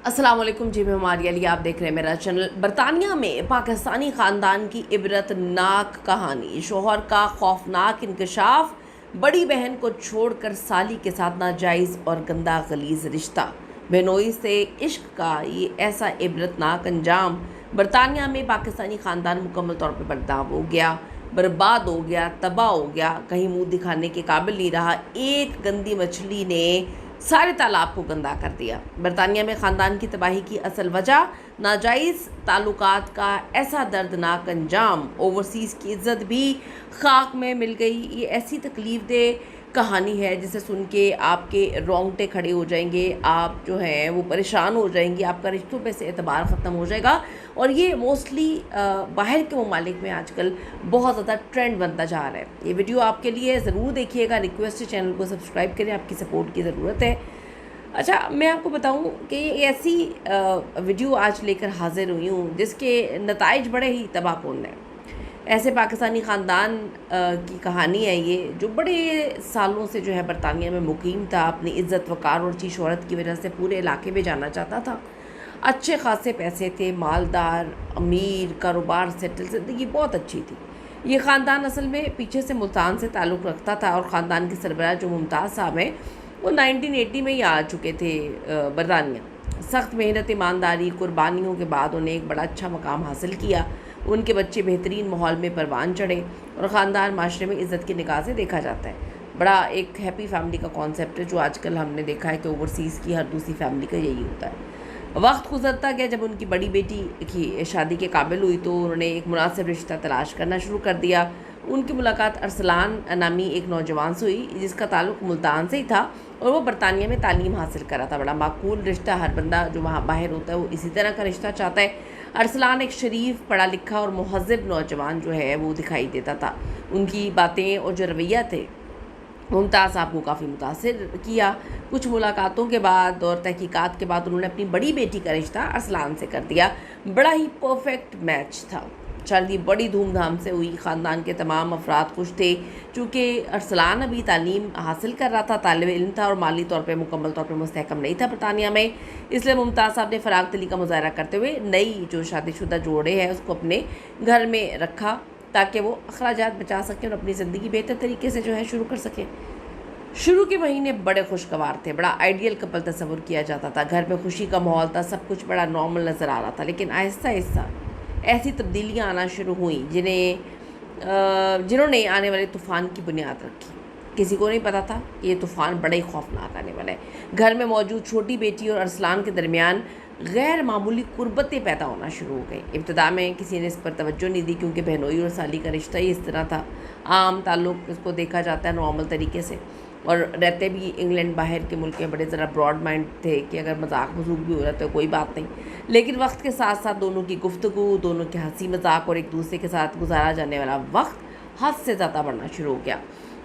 السلام علیکم جی، میں ہماری علی، آپ دیکھ رہے ہیں میرا چینل۔ برطانیہ میں پاکستانی خاندان کی عبرت ناک کہانی، شوہر کا خوفناک انکشاف، بڑی بہن کو چھوڑ کر سالی کے ساتھ ناجائز اور گندا غلیظ رشتہ، بہنوئی سے عشق کا یہ ایسا عبرت ناک انجام۔ برطانیہ میں پاکستانی خاندان مکمل طور پر بدنام ہو گیا، برباد ہو گیا، تباہ ہو گیا، کہیں منہ دکھانے کے قابل نہیں رہا۔ ایک گندی مچھلی نے سارے تالاب کو گندا کر دیا۔ برطانیہ میں خاندان کی تباہی کی اصل وجہ ناجائز تعلقات کا ایسا دردناک انجام، اوورسیز کی عزت بھی خاک میں مل گئی۔ یہ ایسی تکلیف دہ کہانی ہے جسے سن کے آپ کے رونگٹے کھڑے ہو جائیں گے، آپ جو ہیں وہ پریشان ہو جائیں گے، آپ کا رشتوں پہ سے اعتبار ختم ہو جائے گا۔ اور یہ موسٹلی باہر کے ممالک میں آج کل بہت زیادہ ٹرینڈ بنتا جا رہا ہے۔ یہ ویڈیو آپ کے لیے ضرور دیکھیے گا، ریکویسٹ ہے چینل کو سبسکرائب کریں، آپ کی سپورٹ کی ضرورت ہے۔ اچھا، میں آپ کو بتاؤں کہ یہ ایسی ویڈیو آج لے کر حاضر ہوئی ہوں جس کے نتائج بڑے ہی تباہ کن ہیں۔ ایسے پاکستانی خاندان کی کہانی ہے یہ، جو بڑے سالوں سے جو ہے برطانیہ میں مقیم تھا، اپنی عزت وقار اور اچھی شہرت کی وجہ سے پورے علاقے میں جانا چاہتا تھا۔ اچھے خاصے پیسے تھے، مالدار، امیر، کاروبار سیٹل، زندگی بہت اچھی تھی۔ یہ خاندان اصل میں پیچھے سے ملتان سے تعلق رکھتا تھا، اور خاندان کے سربراہ جو ممتاز صاحب ہیں وہ 1980 میں ہی آ چکے تھے برطانیہ۔ سخت محنت، ایمانداری، قربانیوں کے بعد انہیں ایک بڑا اچھا مقام حاصل کیا۔ ان کے بچے بہترین ماحول میں پروان چڑھے، اور خاندان معاشرے میں عزت کی نگاہ سے دیکھا جاتا ہے۔ بڑا ایک ہیپی فیملی کا کانسیپٹ ہے، جو آج کل ہم نے دیکھا ہے کہ اوورسیز کی ہر دوسری فیملی کا یہی ہوتا ہے۔ وقت گزرتا گیا، جب ان کی بڑی بیٹی کی شادی کے قابل ہوئی تو انہوں نے ایک مناسب رشتہ تلاش کرنا شروع کر دیا۔ ان کی ملاقات ارسلان نامی ایک نوجوان سے ہوئی جس کا تعلق ملتان سے ہی تھا، اور وہ برطانیہ میں تعلیم حاصل کرا تھا۔ بڑا معقول رشتہ، ہر بندہ جو وہاں باہر ہوتا ہے وہ اسی طرح کا رشتہ چاہتا ہے۔ ارسلان ایک شریف، پڑھا لکھا اور مہذب نوجوان جو ہے وہ دکھائی دیتا تھا۔ ان کی باتیں اور جو رویہ تھے ممتاز صاحب کو کافی متاثر کیا۔ کچھ ملاقاتوں کے بعد اور تحقیقات کے بعد انہوں نے اپنی بڑی بیٹی کا رشتہ ارسلان سے کر دیا۔ بڑا ہی پرفیکٹ میچ تھا، شادی بڑی دھوم دھام سے ہوئی، خاندان کے تمام افراد خوش تھے۔ چونکہ ارسلان ابھی تعلیم حاصل کر رہا تھا، طالب علم تھا، اور مالی طور پہ مکمل طور پہ مستحکم نہیں تھا برطانیہ میں، اس لیے ممتاز صاحب نے فراغ دلی کا مظاہرہ کرتے ہوئے نئی جو شادی شدہ جوڑے ہیں اس کو اپنے گھر میں رکھا تاکہ وہ اخراجات بچا سکیں اور اپنی زندگی بہتر طریقے سے جو ہے شروع کر سکیں۔ شروع کے مہینے بڑے خوشگوار تھے، بڑا آئیڈیل کپل تصور کیا جاتا تھا، گھر میں خوشی کا ماحول تھا، سب کچھ بڑا نارمل نظر آ رہا تھا۔ لیکن آہستہ آہستہ ایسی تبدیلیاں آنا شروع ہوئیں جنہوں نے آنے والے طوفان کی بنیاد رکھی۔ کسی کو نہیں پتا تھا کہ یہ طوفان بڑا ہی خوفناک آنے والا ہے۔ گھر میں موجود چھوٹی بیٹی اور ارسلان کے درمیان غیر معمولی قربتیں پیدا ہونا شروع ہو گئیں۔ ابتدا میں کسی نے اس پر توجہ نہیں دی، کیونکہ بہنوئی اور سالی کا رشتہ ہی اس طرح تھا، عام تعلق اس کو دیکھا جاتا ہے نارمل طریقے سے، اور رہتے بھی انگلینڈ باہر کے ملک میں بڑے ذرا براڈ مائنڈ تھے کہ اگر مذاق مذوق بھی ہو رہا تو کوئی بات نہیں۔ لیکن وقت کے ساتھ ساتھ دونوں کی گفتگو، دونوں کے ہنسی مذاق اور ایک دوسرے کے ساتھ گزارا جانے والا وقت حد سے زیادہ بڑھنا شروع ہو گیا۔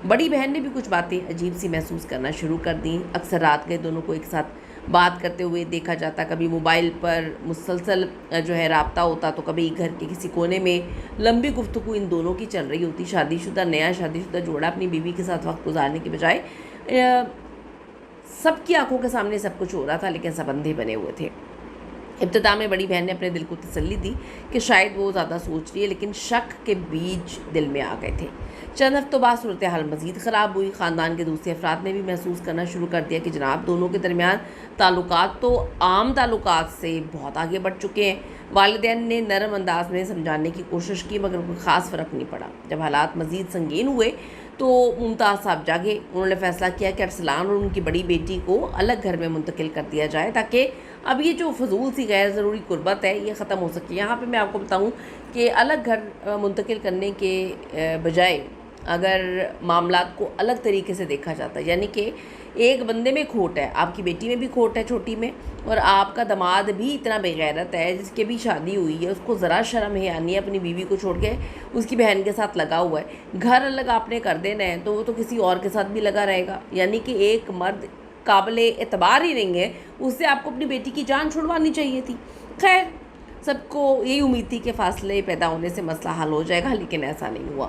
بڑی بہن نے بھی کچھ باتیں عجیب سی محسوس کرنا شروع کر دیں۔ اکثر رات گئے دونوں کو ایک ساتھ بات کرتے ہوئے دیکھا جاتا، کبھی موبائل پر مسلسل جو ہے رابطہ ہوتا، تو کبھی گھر کے کسی کونے میں لمبی گفتگو ان دونوں کی چل رہی ہوتی۔ نیا شادی شدہ جوڑا اپنی بیوی کے ساتھ وقت گزارنے کے بجائے سب کی آنکھوں کے سامنے سب کچھ ہو رہا تھا، لیکن سب اندھے بنے ہوئے تھے۔ ابتدا میں بڑی بہن نے اپنے دل کو تسلی دی کہ شاید وہ زیادہ سوچ رہی ہے، لیکن شک کے بیج دل میں آ گئے تھے۔ چند ہفتوں بعد صورتحال مزید خراب ہوئی۔ خاندان کے دوسرے افراد نے بھی محسوس کرنا شروع کر دیا کہ جناب دونوں کے درمیان تعلقات تو عام تعلقات سے بہت آگے بڑھ چکے ہیں۔ والدین نے نرم انداز میں سمجھانے کی کوشش کی، مگر کوئی خاص فرق نہیں پڑا۔ جب حالات مزید سنگین ہوئے تو ممتاز صاحب جاگے۔ انہوں نے فیصلہ کیا کہ ارسلان اور ان کی بڑی بیٹی کو الگ گھر میں منتقل کر دیا جائے، تاکہ اب یہ جو فضول سی غیر ضروری قربت ہے یہ ختم ہو سکے۔ یہاں پہ میں آپ کو بتاؤں کہ الگ گھر منتقل کرنے کے بجائے اگر معاملات کو الگ طریقے سے دیکھا جاتا ہے، یعنی کہ ایک بندے میں کھوٹ ہے، آپ کی بیٹی میں بھی کھوٹ ہے چھوٹی میں، اور آپ کا دماد بھی اتنا بے غیرت ہے جس کی بھی شادی ہوئی ہے، اس کو ذرا شرم ہے آنی ہے اپنی بیوی کو چھوڑ کے اس کی بہن کے ساتھ لگا ہوا ہے۔ گھر الگ آپ نے کر دینا ہے تو وہ تو کسی اور کے ساتھ بھی لگا رہے گا، یعنی کہ ایک مرد قابل اعتبار ہی نہیں ہے، اس سے آپ کو اپنی بیٹی کی جان چھڑوانی چاہیے تھی۔ خیر، سب کو یہی امید تھی کہ فاصلے پیدا ہونے سے مسئلہ حل ہو جائے گا، لیکن ایسا نہیں ہوا۔